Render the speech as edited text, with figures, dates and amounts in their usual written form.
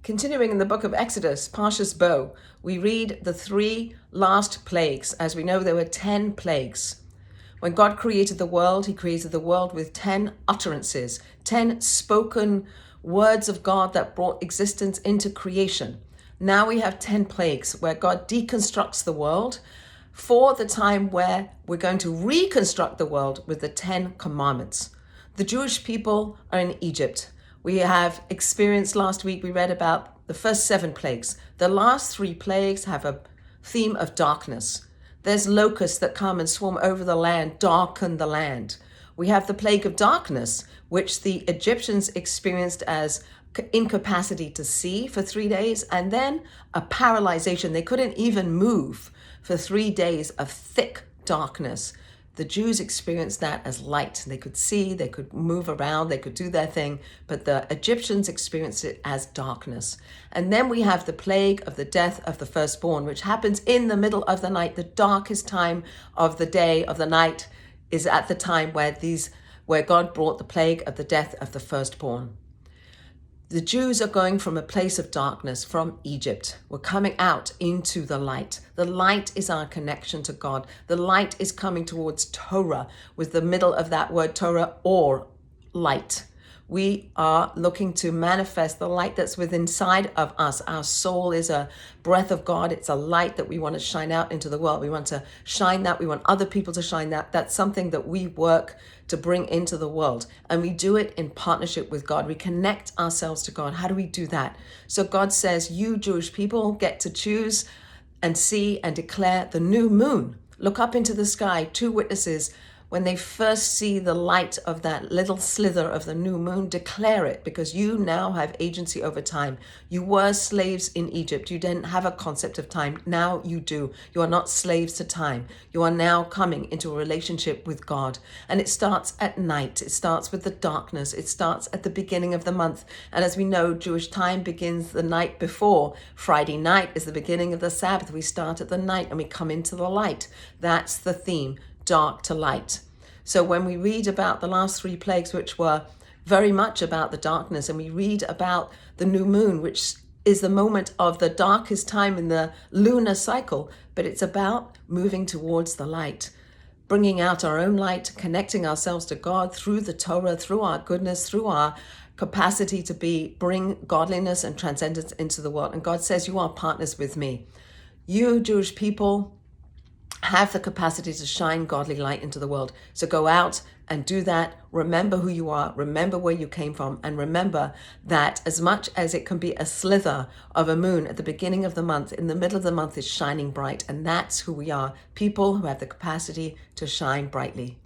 Continuing in the book of Exodus, Parashat Bo, we read the 3 last plagues. As we know, there were 10 plagues. When God created the world, he created the world with 10 utterances, 10 spoken words of God that brought existence into creation. Now we have 10 plagues where God deconstructs the world for the time where we're going to reconstruct the world with the 10 commandments. The Jewish people are in Egypt. We have experienced last week, we read about the first 7 plagues. The last 3 plagues have a theme of darkness. There's locusts that come and swarm over the land, darken the land. We have the plague of darkness, which the Egyptians experienced as incapacity to see for 3 days, and then a paralyzation. They couldn't even move for 3 days of thick darkness. The Jews experienced that as light. They could see, they could move around, they could do their thing, but the Egyptians experienced it as darkness. And then we have the plague of the death of the firstborn, which happens in the middle of the night. The darkest time of the day, of the night, is at the time where God brought the plague of the death of the firstborn. The Jews are going from a place of darkness, from Egypt. We're coming out into the light. The light is our connection to God. The light is coming towards Torah, with the middle of that word Torah, or light. We are looking to manifest the light that's within inside of us. Our soul is a breath of God. It's a light that we want to shine out into the world. We want to shine that. We want other people to shine that. That's something that we work to bring into the world. And we do it in partnership with God. We connect ourselves to God. How do we do that? So God says, you Jewish people get to choose and see and declare the new moon. Look up into the sky. 2 witnesses, when they first see the light of that little slither of the new moon, declare it, because you now have agency over time. You were slaves in Egypt. You didn't have a concept of time. Now you do. You are not slaves to time. You are now coming into a relationship with God. And it starts at night. It starts with the darkness. It starts at the beginning of the month. And as we know, Jewish time begins the night before. Friday night is the beginning of the Sabbath. We start at the night and we come into the light. That's the theme. Dark to light. So when we read about the last 3 plagues, which were very much about the darkness, and we read about the new moon, which is the moment of the darkest time in the lunar cycle, but it's about moving towards the light, bringing out our own light, connecting ourselves to God through the Torah, through our goodness, through our capacity to bring godliness and transcendence into the world. And God says, you are partners with me. You Jewish people have the capacity to shine godly light into the world. So go out and do that. Remember who you are. Remember where you came from. And remember that as much as it can be a slither of a moon at the beginning of the month, in the middle of the month is shining bright. And that's who we are. People who have the capacity to shine brightly.